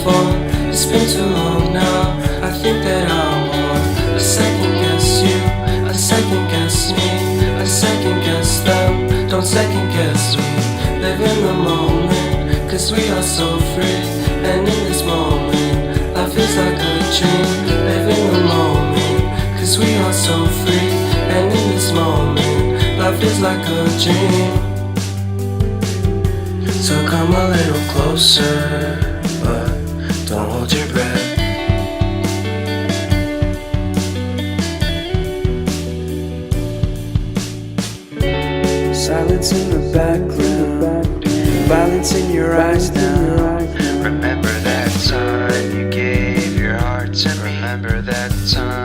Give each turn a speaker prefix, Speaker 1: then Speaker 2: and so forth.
Speaker 1: phone. It's been too long now, I think that I'm on. I second guess you, I second guess me, I second guess them. Don't second guess me. Live in the moment, cause we are so free. And in this moment, life is like a dream. Live in the moment, cause we are so free. And in this moment, life is like a dream. So come a little closer, but don't hold your breath. Silence in the background, violence in your eyes now.
Speaker 2: Remember that time you gave your heart to me. Remember that time